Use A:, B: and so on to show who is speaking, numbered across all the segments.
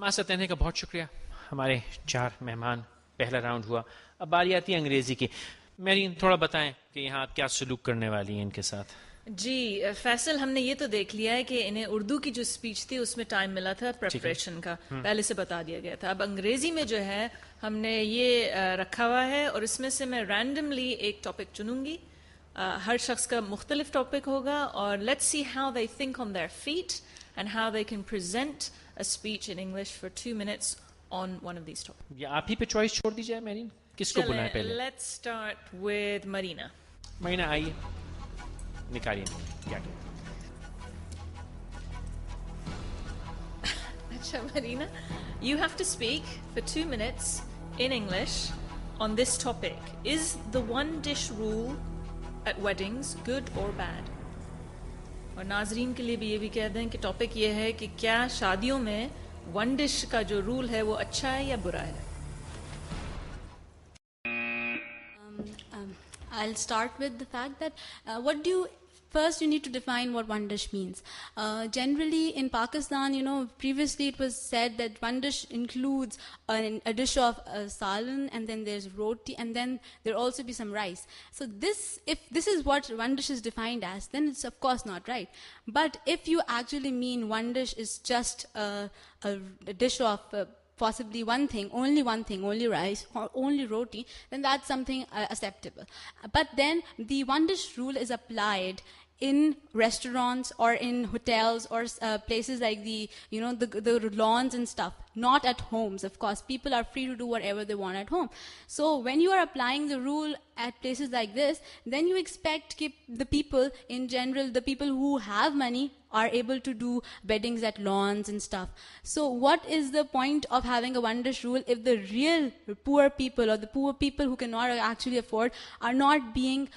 A: Master कहने का बहुत शुक्रिया. हमारे 4 मेहमान, पहला राउंड हुआ. अब बारी आती है अंग्रेजी की. मेरीन, थोड़ा बताएं कि यहाँ आप क्या सलूक करने वाली हैं इनके साथ.
B: जी फैसल, हमने ये तो देख लिया है कि इन्हें उर्दू की जो स्पीच थी उसमें टाइम मिला था प्रेपरेशन का, पहले से बता दिया गया था. अब अंग्रेजी में जो है हमने ये रखा हुआ है और इसमें से मैं रैंडमली एक टॉपिक चुनूंगी. हर शख्स का मुख्तलिफ टॉपिक होगा और let's see how they think on their feet and how they can present a speech in English for 2 minutes on one of these topic.
A: या आप ही पे चॉइस छोड़ दीजिए मेरीन, किसको बुलाएं पहले.
B: Let's start with Marina.
A: Marina आइए, निकालिए क्या क्या.
B: अच्छा Marina, you have to speak for 2 minutes in English on this topic. Is the one dish rule at weddings good or bad? और नाजरीन के लिए भी ये भी कह दें कि टॉपिक ये है कि क्या शादियों में वन डिश का जो रूल है वो अच्छा है या बुरा है.
C: I'll start with the fact that first you need to define what one dish means. Generally in Pakistan, previously it was said that one dish includes a dish of salan, and then there's roti, and then there'll also be some rice. So if this is what one dish is defined as, then it's of course not right. But if you actually mean one dish is just a dish of possibly one thing, only rice, or only roti, then that's something acceptable. But then the one dish rule is applied in restaurants or in hotels or places like the lawns and stuff, not at homes. Of course, people are free to do whatever they want at home. So when you are applying the rule at places like this, then you expect the people in general, the people who have money, are able to do weddings at lawns and stuff. So what is the point of having a one dish rule if the real poor people or the poor people who cannot actually afford are not being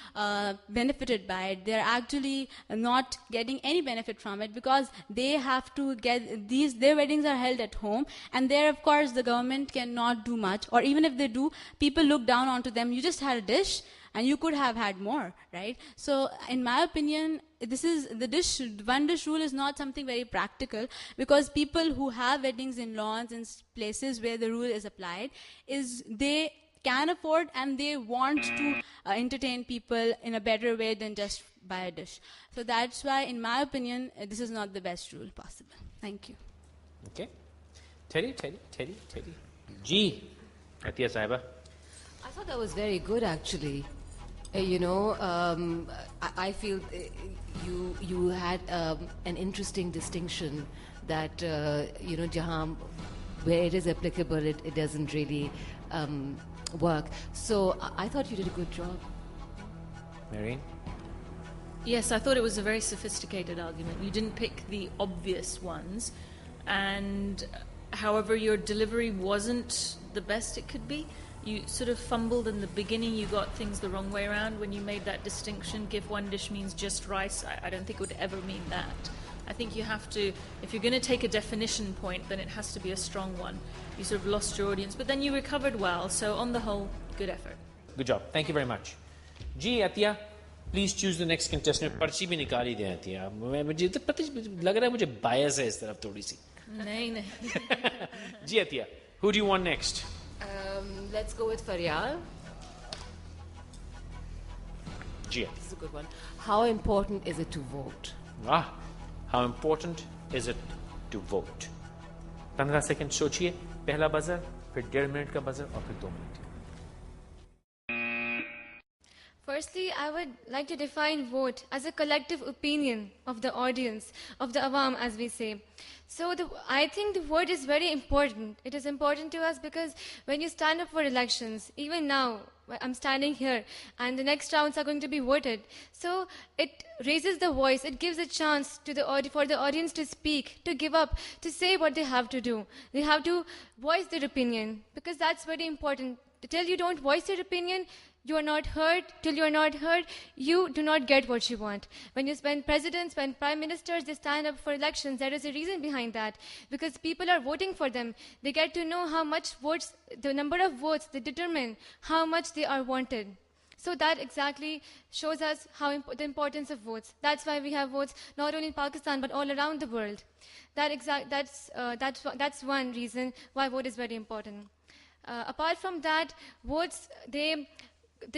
C: benefited by it? They're actually not getting any benefit from it because they have to their weddings are held at home, and there of course the government cannot do much, or even if they do, people look down onto them. You just had a dish and you could have had more, right? So in my opinion, one dish rule is not something very practical, because people who have weddings in lawns and places where the rule is applied, they can afford and they want to entertain people in a better way than just buy a dish. So that's why, in my opinion, this is not the best rule possible. Thank you.
A: Okay. Teddy. G. Atiya Sahiba.
D: I thought that was very good, actually. I feel you had an interesting distinction that jahan where it is applicable, it doesn't really work. So I thought you did a good job.
A: Marine?
B: Yes, I thought it was a very sophisticated argument. You didn't pick the obvious ones, and however your delivery wasn't the best it could be. You sort of fumbled in the beginning. You got things the wrong way around when you made that distinction. Give one dish means just rice. I don't think it would ever mean that. I think you have to, if you're going to take a definition point, then it has to be a strong one. You sort of lost your audience, but then you recovered well. So on the whole, good effort.
A: Good job. Thank you very much. Ji, Atiya, please choose the next contestant. पर्ची भी निकाल ही दें Atiya. मुझे तो पता लग रहा है मुझे bias है इस तरफ थोड़ी सी.
B: नहीं.
A: Ji, Atiya, who do you want next?
D: Let's go with Faryal.
A: Ji.
D: This is a good one. How important is it to vote?
A: How important is it to vote? 15 second सोचिए. पहला buzzer, फिर 1.5 minute का buzzer और फिर 2 minute.
E: Firstly, I would like to define vote as a collective opinion of the audience, of the awam, as we say. So I think the vote is very important. It is important to us because when you stand up for elections, even now, I'm standing here, and the next rounds are going to be voted. So it raises the voice. It gives a chance to for the audience to speak, to give up, to say what they have to do. They have to voice their opinion, because that's very important. Till you don't voice your opinion, you are not heard. Till you are not heard, you do not get what you want. When presidents, when prime ministers, they stand up for elections, there is a reason behind that. Because people are voting for them. They get to know how much votes, the number of votes, they determine how much they are wanted. So that exactly shows us the importance of votes. That's why we have votes not only in Pakistan but all around the world. That's one reason why vote is very important. Apart from that, votes they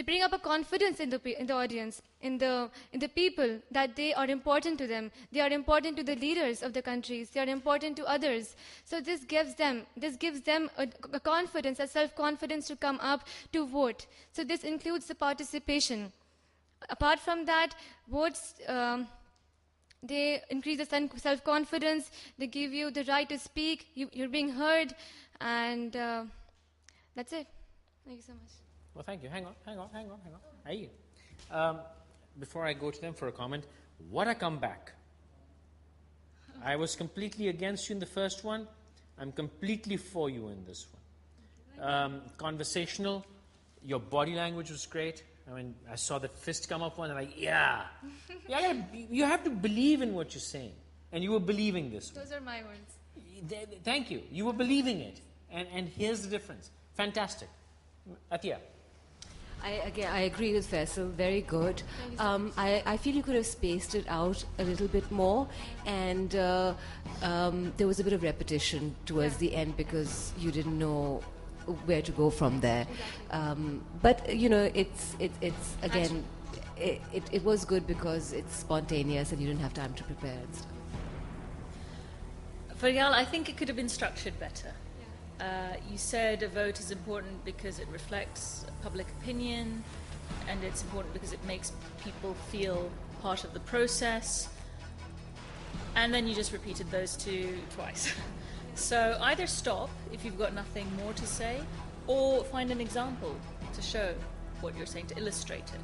E: bring up a confidence in the audience, in the people, that they are important to them. They are important to the leaders of the countries. They are important to others. So this gives them a confidence, a self-confidence to come up to vote. So this includes the participation. Apart from that, votes they increase the self-confidence. They give you the right to speak. You're being heard, and that's it. Thank you so much.
A: Well, thank you. Hang on. Hey. Before I go to them for a comment, what a comeback. I was completely against you in the first one. I'm completely for you in this one. Conversational. Your body language was great. I mean, I saw that fist come up one and like, yeah. You have to believe in what you're saying. And you were believing this.
E: Those are my words.
A: Thank you. You were believing it. And here's the difference. Fantastic. Atiya.
D: I agree with Faisal. Very good. I feel you could have spaced it out a little bit more, and there was a bit of repetition towards the end because you didn't know where to go from there. But you know, it's again, it was good because it's spontaneous and you didn't have time to prepare and stuff.
B: Faryal, I think it could have been structured better. You said a vote is important because it reflects public opinion, and it's important because it makes people feel part of the process. And then you just repeated those two twice. So either stop if you've got nothing more to say, or find an example to show what you're saying, to illustrate it.